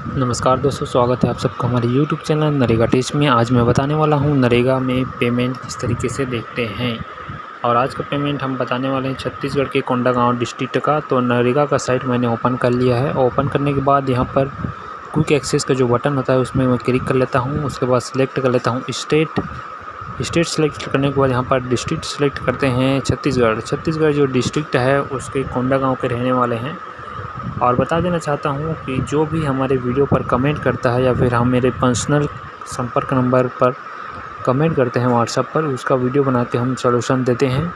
नमस्कार दोस्तों, स्वागत है आप सबका हमारे YouTube चैनल नरेगा टिप्स में। आज मैं बताने वाला हूँ नरेगा में पेमेंट किस तरीके से देखते हैं। और आज का पेमेंट हम बताने वाले हैं छत्तीसगढ़ के कोंडागांव डिस्ट्रिक्ट का। तो नरेगा का साइट मैंने ओपन कर लिया है। ओपन करने के बाद यहाँ पर क्विक एक्सेस का जो बटन होता है उसमें मैं क्लिक कर लेता हूँ। उसके बाद सिलेक्ट कर लेता हूँ स्टेट सेलेक्ट करने के बाद यहाँ पर डिस्ट्रिक्ट सेलेक्ट करते हैं छत्तीसगढ़ जो डिस्ट्रिक्ट है उसके कोंडागांव के रहने वाले हैं। और बता देना चाहता हूँ कि जो भी हमारे वीडियो पर कमेंट करता है या फिर हम मेरे पर्सनल संपर्क नंबर पर कमेंट करते हैं व्हाट्सएप पर, उसका वीडियो बना के हम सॉल्यूशन देते हैं।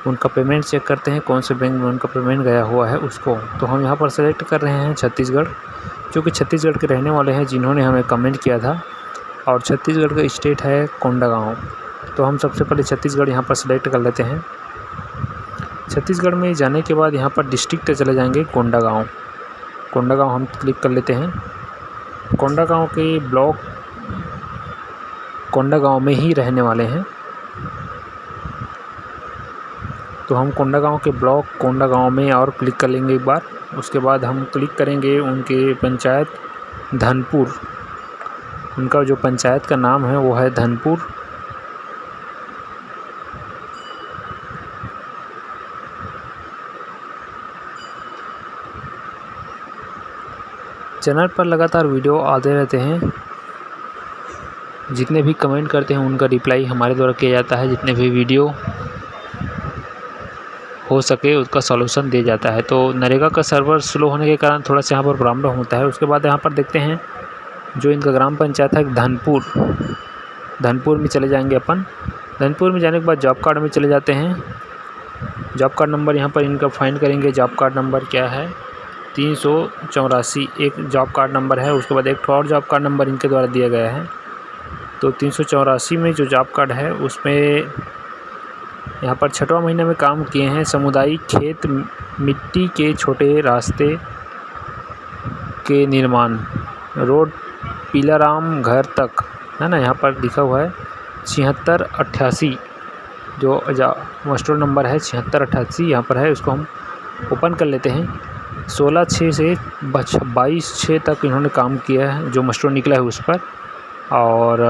उनका पेमेंट चेक करते हैं कौन से बैंक में उनका पेमेंट गया हुआ है उसको। तो हम यहाँ पर सेलेक्ट कर रहे हैं छत्तीसगढ़, जो कि छत्तीसगढ़ के रहने वाले हैं जिन्होंने हमें कमेंट किया था। और छत्तीसगढ़ का स्टेट है कोंडागांव। तो हम सबसे पहले छत्तीसगढ़ यहाँ पर सेलेक्ट कर लेते हैं। छत्तीसगढ़ में जाने के बाद यहाँ पर डिस्ट्रिक्ट चले जाएंगे कोंडागांव हम क्लिक कर लेते हैं। कोंडागांव के ब्लॉक कोंडागांव में ही रहने वाले हैं। तो हम कोंडागांव के ब्लॉक कोंडागांव में और क्लिक कर लेंगे एक बार। उसके बाद हम क्लिक करेंगे उनके पंचायत धनपुर। उनका जो पंचायत का नाम है वो है धनपुर। चैनल पर लगातार वीडियो आते रहते हैं। जितने भी कमेंट करते हैं उनका रिप्लाई हमारे द्वारा किया जाता है। जितने भी वीडियो हो सके उसका सॉल्यूशन दिया जाता है। तो नरेगा का सर्वर स्लो होने के कारण थोड़ा सा यहाँ पर प्रॉब्लम होता है। उसके बाद यहाँ पर देखते हैं जो इनका ग्राम पंचायत है धनपुर में चले जाएंगे अपन। धनपुर में जाने के बाद जॉब कार्ड में चले जाते हैं। जॉब कार्ड नंबर यहाँ पर इनका फाइंड करेंगे। जॉब कार्ड नंबर क्या है 384 एक जॉब कार्ड नंबर है। उसके बाद एक और जॉब कार्ड नंबर इनके द्वारा दिया गया है। तो 384 में जो जॉब कार्ड है उसमें यहाँ पर 6वां महीने में काम किए हैं। सामुदायिक खेत मिट्टी के छोटे रास्ते के निर्माण, रोड पीलाराम घर तक है ना। यहाँ पर लिखा हुआ है 7688 जो मास्टर नंबर है 7688 यहाँ पर है। उसको हम ओपन कर लेते हैं। 16/6 से 22/6 तक इन्होंने काम किया है जो मास्टर निकला है उस पर। और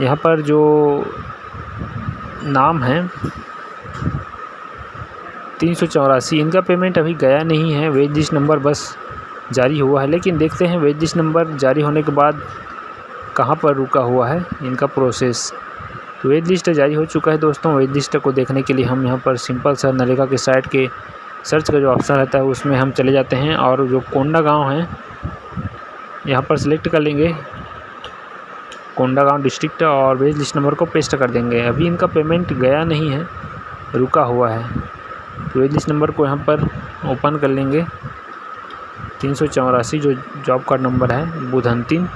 यहाँ पर जो नाम है 384 इनका पेमेंट अभी गया नहीं है। वेज लिस्ट नंबर बस जारी हुआ है। लेकिन देखते हैं वेज लिस्ट नंबर जारी होने के बाद कहाँ पर रुका हुआ है इनका प्रोसेस। वेज लिस्ट जारी हो चुका है दोस्तों। वेज लिस्ट को देखने के लिए हम यहाँ पर सिंपल सा नरेगा के साइट के सर्च का जो ऑप्शन रहता है उसमें हम चले जाते हैं। और जो कोंडागांव है यहाँ पर सिलेक्ट कर लेंगे कोंडागांव डिस्ट्रिक्ट और वेज लिस्ट नंबर को पेस्ट कर देंगे। अभी इनका पेमेंट गया नहीं है, रुका हुआ है। तो वेज लिस्ट नंबर को यहाँ पर ओपन कर लेंगे। 384 जो जॉब कार्ड नंबर है बुधंतिन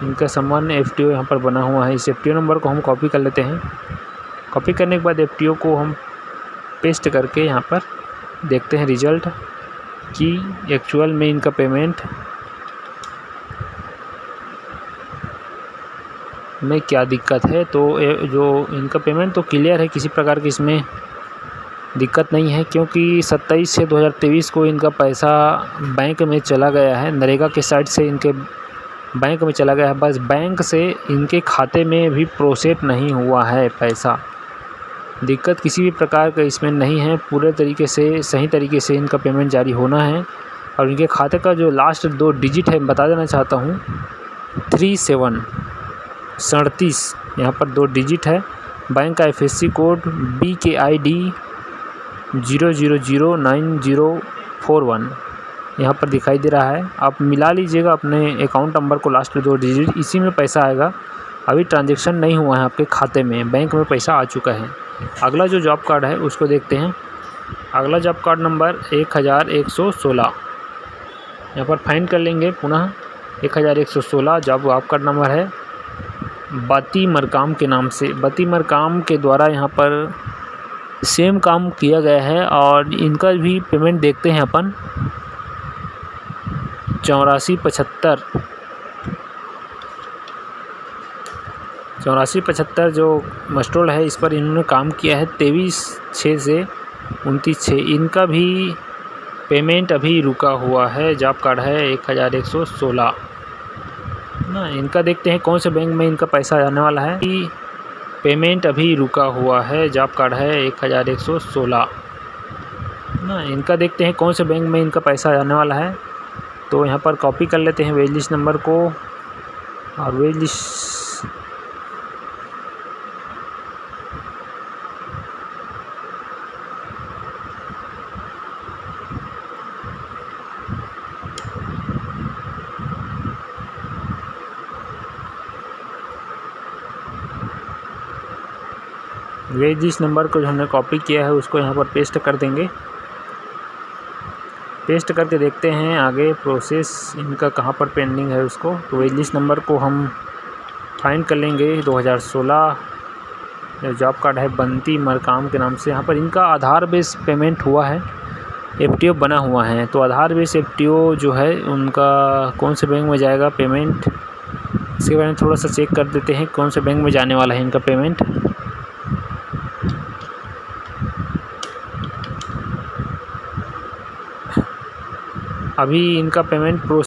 इनका सामान्य FTO यहाँ पर बना हुआ है। इस FTO नंबर को हम कॉपी कर लेते हैं। कॉपी करने के बाद FTO को हम पेस्ट करके यहाँ पर देखते हैं रिज़ल्ट कि एक्चुअल में इनका पेमेंट में क्या दिक्कत है। तो जो इनका पेमेंट तो क्लियर है, किसी प्रकार की इसमें दिक्कत नहीं है। क्योंकि 27/6/2023 को इनका पैसा बैंक में चला गया है। नरेगा के साइट से इनके बैंक में चला गया है। बस बैंक से इनके खाते में भी प्रोसेस नहीं हुआ है पैसा। दिक्कत किसी भी प्रकार का इसमें नहीं है। पूरे तरीके से सही तरीके से इनका पेमेंट जारी होना है। और इनके खाते का जो लास्ट 2 डिजिट है बता देना चाहता हूँ 37 यहाँ पर 2 डिजिट है। बैंक का IFSC कोड BKID 0009041 यहाँ पर दिखाई दे रहा है। आप मिला लीजिएगा अपने अकाउंट नंबर को, लास्ट 2 डिजिट इसी में पैसा आएगा। अभी ट्रांजैक्शन नहीं हुआ है आपके खाते में, बैंक में पैसा आ चुका है। अगला जो जॉब कार्ड है उसको देखते हैं। अगला जॉब कार्ड नंबर 1116 यहाँ पर फाइंड कर लेंगे। पुनः 1116 जॉब कार्ड नंबर है बाती मरकाम के नाम से। बाती मरकाम के द्वारा यहाँ पर सेम काम किया गया है। और इनका भी पेमेंट देखते हैं अपन 84/75 जो मस्टोल है इस पर इन्होंने काम किया है 23/6 से 29/6। इनका भी पेमेंट अभी रुका हुआ है, जॉब कार्ड है 1116 ना। इनका देखते हैं कौन से बैंक में इनका पैसा आने वाला है। पेमेंट अभी रुका हुआ है, जॉब कार्ड है 1116 ना। इनका देखते हैं कौन से बैंक में इनका पैसा आने वाला है। तो यहाँ पर कॉपी कर लेते हैं वेज लिस्ट नंबर को, और वेज लिस्ट जिस नंबर को जो हमने कॉपी किया है उसको यहाँ पर पेस्ट कर देंगे। पेस्ट करके देखते हैं आगे प्रोसेस इनका कहाँ पर पेंडिंग है उसको। तो वेज लिस्ट नंबर को हम फाइंड कर लेंगे 2016। जॉब कार्ड है बंटी मरकाम के नाम से। यहाँ पर इनका आधार बेस पेमेंट हुआ है, एफटीओ बना हुआ है। तो आधार बेस एफटीओ जो है उनका कौन से बैंक में जाएगा पेमेंट, इसके बारे में थोड़ा सा चेक कर देते हैं कौन से बैंक में जाने वाला है इनका पेमेंट। अभी इनका पेमेंट